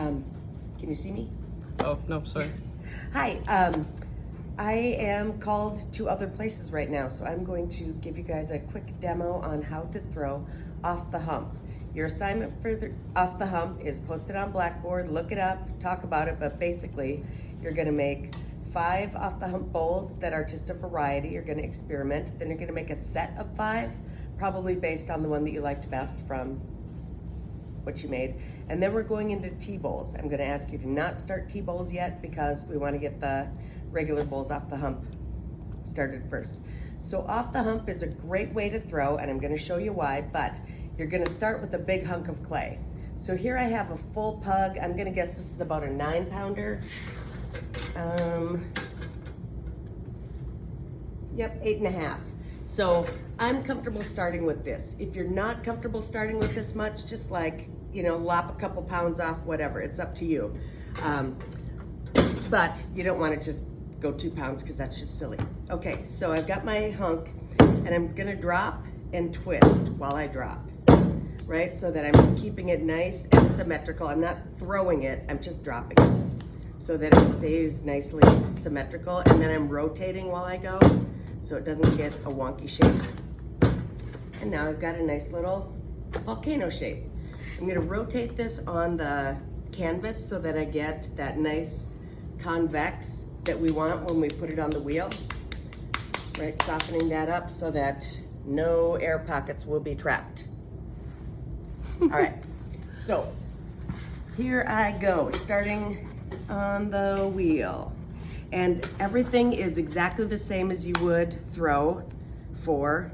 Can you see me? Oh, no, sorry. Hi, I am called to other places right now, so I'm going to give you guys a quick demo on how to throw Off the Hump. Your assignment for Off the Hump is posted on Blackboard. Look it up, talk about it, but basically you're gonna make 5 Off the Hump bowls that are just a variety. You're gonna experiment. Then you're gonna make a set of 5, probably based on the one that you liked best from what you made. And then we're going into tea bowls. I'm gonna ask you to not start tea bowls yet because we wanna get the regular bowls Off the Hump started first. So Off the Hump is a great way to throw, and I'm gonna show you why, but you're gonna start with a big hunk of clay. So here I have a full pug. I'm gonna guess this is about a 9-pounder. Yep, 8.5. So I'm comfortable starting with this. If you're not comfortable starting with this much, just like, lop a couple pounds off, whatever, it's up to you. But you don't wanna just go 2 pounds because that's just silly. Okay, so I've got my hunk and I'm gonna drop and twist while I drop, right? So that I'm keeping it nice and symmetrical. I'm not throwing it, I'm just dropping it so that it stays nicely symmetrical. And then I'm rotating while I go so it doesn't get a wonky shape. And now I've got a nice little volcano shape. I'm gonna rotate this on the canvas so that I get that nice convex that we want when we put it on the wheel, right? Softening that up so that no air pockets will be trapped. All right, so here I go, starting on the wheel. And everything is exactly the same as you would throw for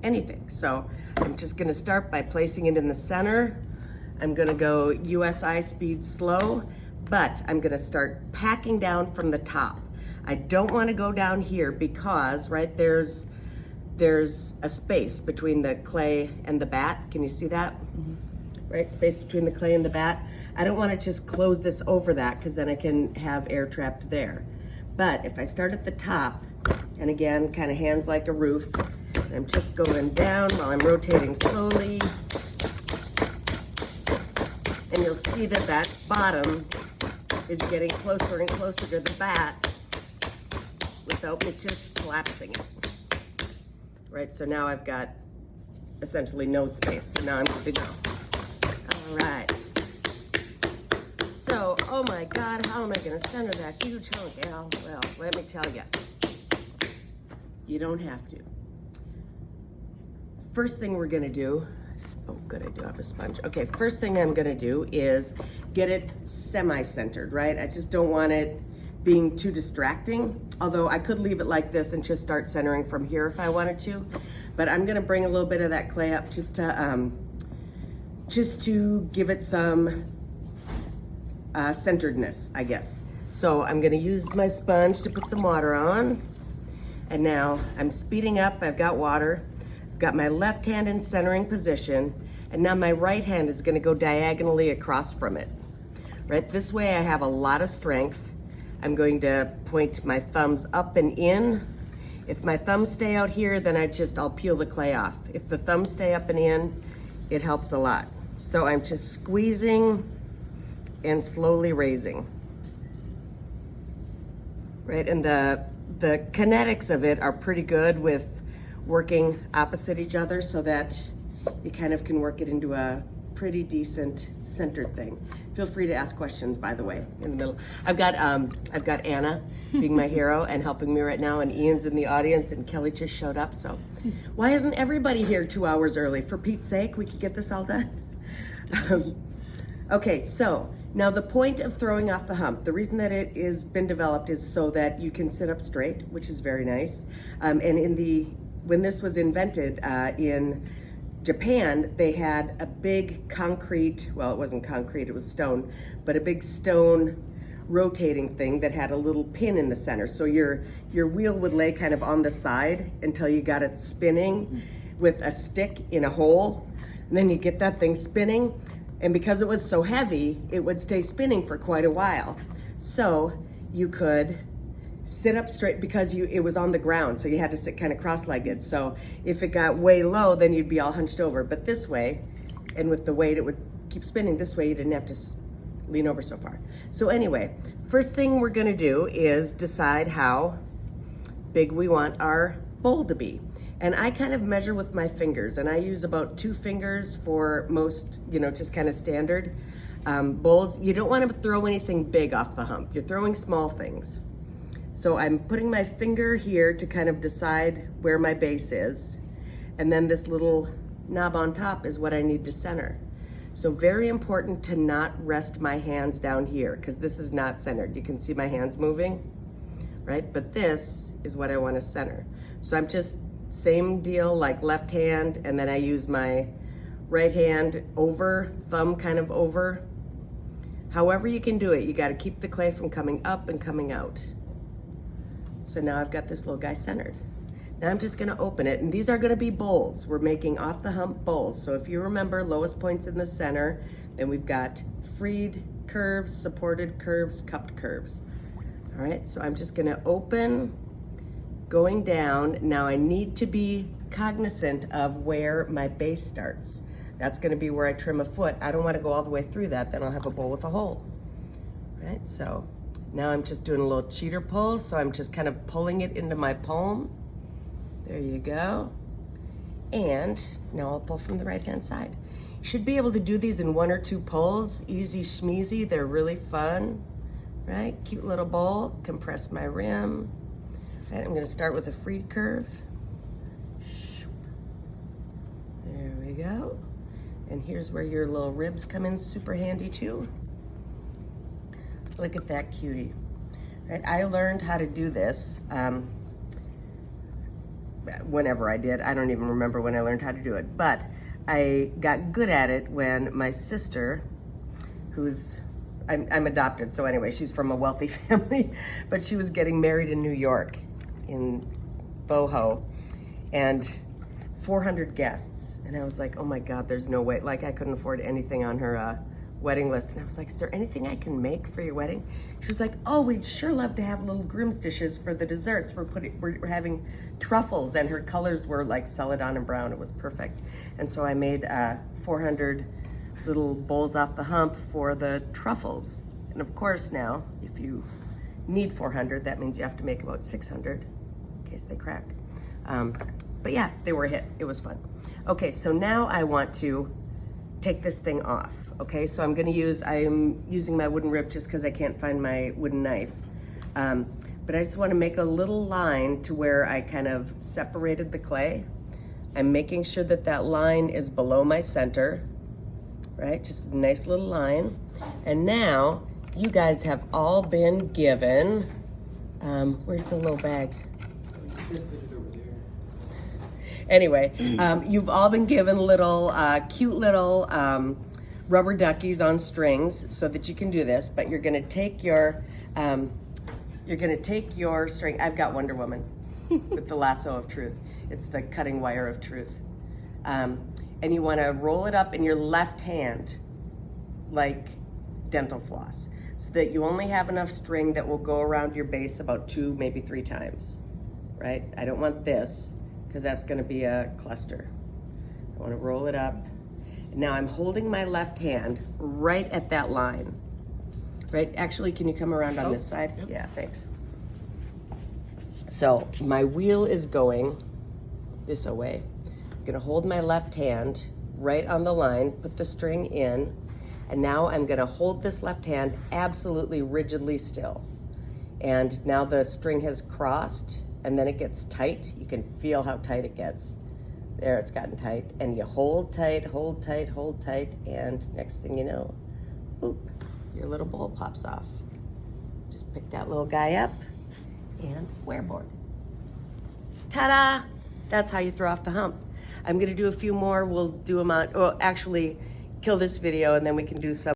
anything. So I'm just gonna start by placing it in the center. I'm gonna go USI speed slow, but I'm gonna start packing down from the top. I don't wanna go down here because, right, there's a space between the clay and the bat. Can you see that? Mm-hmm. Right, space between the clay and the bat. I don't wanna just close this over that because then I can have air trapped there. But if I start at the top, and again, kind of hands like a roof, I'm just going down while I'm rotating slowly. And you'll see that that bottom is getting closer and closer to the bat without me just collapsing it. Right, so now I've got essentially no space. So now I'm good to go. All right. So, oh my God, how am I gonna center that huge hunk, Al? Well, let me tell you, you don't have to. First thing we're gonna do, oh good, I do have a sponge. Okay, first thing I'm gonna do is get it semi-centered, right? I just don't want it being too distracting, although I could leave it like this and just start centering from here if I wanted to. But I'm gonna bring a little bit of that clay up just to give it some centeredness, I guess. So I'm gonna use my sponge to put some water on. And now I'm speeding up, I've got water. Got my left hand in centering position, and now my right hand is gonna go diagonally across from it. Right, this way I have a lot of strength. I'm going to point my thumbs up and in. If my thumbs stay out here, then I'll peel the clay off. If the thumbs stay up and in, it helps a lot. So I'm just squeezing and slowly raising. Right, and the kinetics of it are pretty good with working opposite each other so that you kind of can work it into a pretty decent centered thing. Feel free to ask questions, by the way, in the middle. I've got Anna being my hero and helping me right now, and Ian's in the audience, and Kelly just showed up, so why isn't everybody here 2 hours early? For Pete's sake, we could get this all done. Okay, so now the point of throwing Off the Hump, the reason that it has been developed is so that you can sit up straight, which is very nice. And when this was invented in Japan, they had a big concrete, well, it wasn't concrete, it was stone, but a big stone rotating thing that had a little pin in the center. So your wheel would lay kind of on the side until you got it spinning with a stick in a hole. And then you get that thing spinning. And because it was so heavy, it would stay spinning for quite a while. So you could sit up straight because it was on the ground, so you had to sit kind of cross-legged. So if it got way low, then you'd be all hunched over. But this way, and with the weight, it would keep spinning. This way, you didn't have to lean over so far. So anyway, first thing we're gonna do is decide how big we want our bowl to be. And I kind of measure with my fingers, and I use about 2 fingers for most, just kind of standard bowls. You don't want to throw anything big off the hump. You're throwing small things. So I'm putting my finger here to kind of decide where my base is. And then this little knob on top is what I need to center. So very important to not rest my hands down here, because this is not centered. You can see my hands moving, right? But this is what I want to center. So I'm just same deal, like left hand, and then I use my right hand over, thumb kind of over. However you can do it, you got to keep the clay from coming up and coming out. So now I've got this little guy centered. Now I'm just gonna open it, and these are gonna be bowls. We're making off the hump bowls. So if you remember, lowest points in the center, then we've got freed curves, supported curves, cupped curves. All right, so I'm just gonna open, going down. Now I need to be cognizant of where my base starts. That's gonna be where I trim a foot. I don't wanna go all the way through that, then I'll have a bowl with a hole. Right, so now I'm just doing a little cheater pull, so I'm just kind of pulling it into my palm. There you go. And now I'll pull from the right-hand side. You should be able to do these in 1 or 2 pulls, easy schmeezy, they're really fun, right? Cute little bowl, compress my rim. Right, I'm gonna start with a freed curve. There we go. And here's where your little ribs come in super handy too. Look at that cutie. Right, I learned how to do this whenever I did. I don't even remember when I learned how to do it, but I got good at it when my sister, I'm adopted, so anyway, she's from a wealthy family, but she was getting married in New York, in Boho, and 400 guests. And I was like, oh my God, there's no way. Like, I couldn't afford anything on her wedding list. And I was like, is there anything I can make for your wedding? She was like, oh, we'd sure love to have little groom's dishes for the desserts. We're having truffles, and her colors were like celadon and brown. It was perfect. And so I made 400 little bowls off the hump for the truffles. And of course now, if you need 400, that means you have to make about 600 in case they crack. But yeah, they were a hit. It was fun. Okay, so now I want to take this thing off. Okay, so I'm using my wooden rib just because I can't find my wooden knife. But I just want to make a little line to where I kind of separated the clay. I'm making sure that that line is below my center, right? Just a nice little line. And now you guys have all been given, where's the little bag? Anyway, you've all been given little, cute little rubber duckies on strings so that you can do this, but you're gonna take your string. I've got Wonder Woman with the lasso of truth. It's the cutting wire of truth. And you wanna roll it up in your left hand like dental floss, so that you only have enough string that will go around your base about 2, maybe 3 times, right? I don't want this, because that's gonna be a cluster. I wanna roll it up. Now I'm holding my left hand right at that line, right? Actually, can you come around on this side? Yep. Yeah, thanks. So my wheel is going this way. I'm gonna hold my left hand right on the line, put the string in, and now I'm gonna hold this left hand absolutely rigidly still. And now the string has crossed, and then it gets tight. You can feel how tight it gets. There, it's gotten tight. And you hold tight, hold tight, hold tight, and next thing you know, boop, your little bowl pops off. Just pick that little guy up and wearboard. Ta-da! That's how you throw off the hump. I'm gonna do a few more. We'll do them on, well, actually, kill this video and then we can do some